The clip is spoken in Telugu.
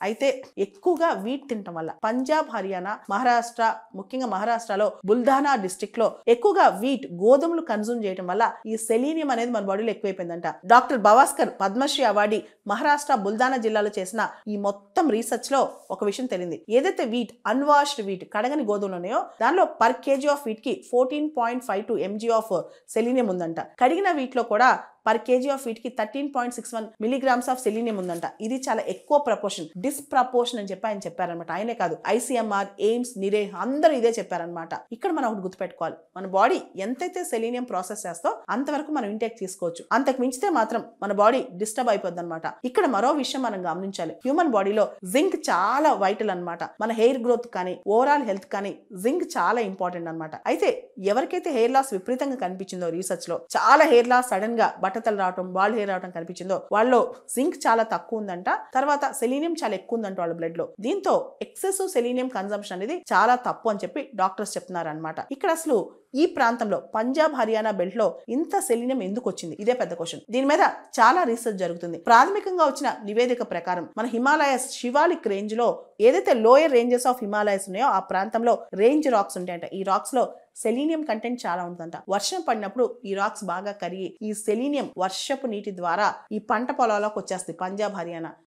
అయితే ఎక్కువగా వీట్ తినటం వల్ల పంజాబ్, హర్యానా, మహారాష్ట్ర, ముఖ్యంగా మహారాష్ట్రలో బుల్ధానా డిస్ట్రిక్ట్ లో ఎక్కువగా వీట్ గోధుమలు కన్సూమ్ చేయడం వల్ల ఈ సెలీనియం అనేది మన బాడీలో ఎక్కువైపోయిందంట. డాక్టర్ బవాస్కర్ పద్మశ్రీ అవార్డీ మహారాష్ట్ర బుల్ధానా జిల్లాలో చేసిన ఈ మొత్తం రీసెర్చ్ లో ఒక విషయం తెలిసింది. ఏదైతే వీట్ అన్వాష్డ్ వీట్ కడగని గోధుమలు ఉన్నాయో దానిలో పర్ కేజీ ఆఫ్ వీట్ కి 14.52 mg ఆఫ్ సెలీనియం ఉందంట. కడిగిన వీట్ లో కూడా పర్ కేజీ ఆఫ్ వీట్ కి 13.61 మిలీగ్రామ్స్ ఆఫ్ సెలీనియం ఉందంట. ఇది చాలా ఎక్కువ ప్రపోర్షన్, డిస్ప్రపోర్షన్ అని చెప్పి ఆయన చెప్పారనమాట. ఆయనే కాదు, ICMR, ఎయిమ్స్, నిరే అందరూ ఇదే చెప్పారనమాట. ఇక్కడ మనం ఒకటి గుర్తుపెట్టుకోవాలి, మన బాడీ ఎంతైతే సెలీనియం ప్రాసెస్ చేస్తో అంతవరకు మనం ఇంటేక్ తీసుకోవచ్చు. అంతకు మించితే మాత్రం మన బాడీ డిస్టర్బ్ అయిపోద్ది అనమాట. ఇక్కడ మరో విషయం మనం గమనించాలి, హ్యూమన్ బాడీలో జింక్ చాలా వైటల్ అనమాట. మన హెయిర్ గ్రోత్ కానీ ఓవరాల్ హెల్త్ కానీ జింక్ చాలా ఇంపార్టెంట్ అనమాట. అయితే ఎవరికైతే హెయిర్ లాస్ విపరీతంగా కనిపించిందో రీసెర్చ్ లో, చాలా హెయిర్ లాస్ సడన్ గా బట్టతలు రావడం, బాల్డ్ హెయిర్ రావడం కనిపించిందో వాళ్ళలో జింక్ చాలా తక్కువ ఉందంట. తర్వాత సెలీనియం చాలా ఎక్కువ ఉందంట వాళ్ళ బ్లడ్ లో. దీంతో ఎక్సెసివ్ సెలీనియం కన్సంప్షన్ అనేది చాలా తప్పు అని చెప్పి డాక్టర్స్ చెప్తున్నారు అనమాట. ఇక్కడ అసలు ఈ ప్రాంతంలో పంజాబ్, హర్యానా బెల్ట్ లో ఇంత సెలీనియం ఎందుకు వచ్చింది, ఇదే పెద్ద క్వశ్చన్. దీని మీద చాలా రీసెర్చ్ జరుగుతుంది. ప్రాథమికంగా వచ్చిన నివేదిక ప్రకారం మన హిమాలయస్ శివాలిక్ రేంజ్ లో ఏదైతే లోయర్ రేంజెస్ ఆఫ్ హిమాలయస్ ఉన్నాయో ఆ ప్రాంతంలో రేంజ్ రాక్స్ ఉంటాయంట. ఈ రాక్స్ లో సెలీనియం కంటెంట్ చాలా ఉంటుందంట. వర్షం పడినప్పుడు ఈ రాక్స్ బాగా కరిగి ఈ సెలీనియం వర్షపు నీటి ద్వారా ఈ పంట పొలాల్లోకి వచ్చేస్తుంది పంజాబ్, హర్యానా.